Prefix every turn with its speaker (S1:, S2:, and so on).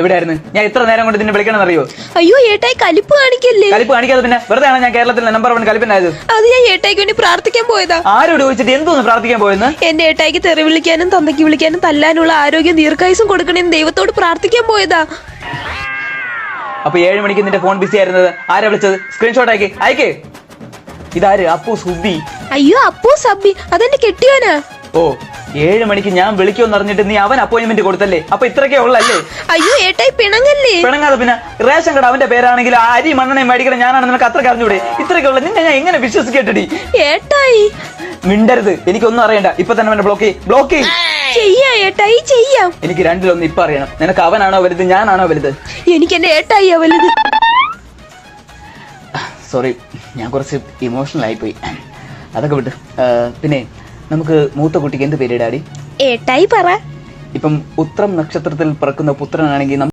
S1: എവിടെയായിരുന്നു? ഞാൻ ഇത്ര നേരം കൊണ്ട് നിന്നെ വിളിക്കണം അറിയോ?
S2: അയ്യോ ഏട്ടായി കലിപ്പ് കാണിക്കല്ലേ.
S1: കലിപ്പ് കാണിക്കാതെ പിന്നെ വെറുതെ ആണ് ഞാൻ കേരളത്തിലെ നമ്പർ 1 കലിപ്പനായത്.
S2: അത് ഞാൻ ഏട്ടായിക്ക് വേണ്ടി പ്രാർത്ഥിക്കാൻ പോയതാ.
S1: ആരോട് ചോദിച്ചിട്ട് എന്തോന്ന് പ്രാർത്ഥിക്കാൻ പോയെന്ന്?
S2: എന്റെ ഏട്ടായിക്ക് തെറി വിളിക്കാനും തന്തയ്ക്ക് വിളിക്കാനും തല്ലാനുള്ള ആരോഗ്യം ദീർഘായുസും കൊടുക്കണേന്ന് ദൈവത്തോട് പ്രാർത്ഥിക്കാൻ പോയതാ.
S1: അപ്പൊ 7 മണിക്ക് നിന്റെ ഫോൺ ബിസി ആയിരുന്നത് ആരാ വിളിച്ചത്? സ്ക്രീൻഷോട്ട് അയക്കേ. ഇതാര്? അപ്പു സുബി.
S2: അയ്യോ അപ്പു സബി അതെന്റെ കെട്ടിയോനാ.
S1: ഓ 7 മണിക്ക് ഞാൻ വിളിക്കുമെന്ന് അറിഞ്ഞിട്ട് നീ അവൻ അപ്പോയിന്റ്മെന്റ് കൊടുത്തല്ലേ? അപ്പൊ ഇത്രയൊക്കെ ഉള്ളല്ലേ?
S2: അയ്യോ ഏട്ടായി പിണങ്ങല്ലേ.
S1: പിണങ്ങാതെ പിന്നെ റേഷൻ കട അവന്റെ പേരാണെങ്കിൽ അരി മണ്ണെണ്ണയും മേടിക്കണം ഞാനാണ്. നിനക്ക് അത്ര അറിഞ്ഞൂടെ? ഇത്രയൊക്കെ ഉള്ള നിന്നെ ഞാൻ എങ്ങനെ വിശ്വസിക്കട്ടെടി?
S2: ഏട്ടായി
S1: മിണ്ടരുത്, എനിക്കൊന്നും അറിയണ്ട. ഇപ്പൊ തന്നെ അവനെ ബ്ലോക്ക്
S2: ചെയ്യാം ഏട്ടായി ചെയ്യാം.
S1: എനിക്ക് രണ്ടിലൊന്നും ഇപ്പൊ അറിയണം. നിനക്ക് അവനാണോ വലുത്, ഞാനാണോ വലുത്?
S2: എനിക്ക് എന്റെ ഏട്ടായിയാ വലുത്.
S1: സോറി, ഞാൻ കുറച്ച് ഇമോഷണൽ ആയിപ്പോയി. അതൊക്കെ വിട്ട് പിന്നെ നമുക്ക് മൂത്ത കുട്ടിക്ക് എന്ത് പേരിടാടി?
S2: ഏട്ടായി പറ.
S1: ഇപ്പം ഉത്രം നക്ഷത്രത്തിൽ പിറക്കുന്ന പുത്രനാണെങ്കിൽ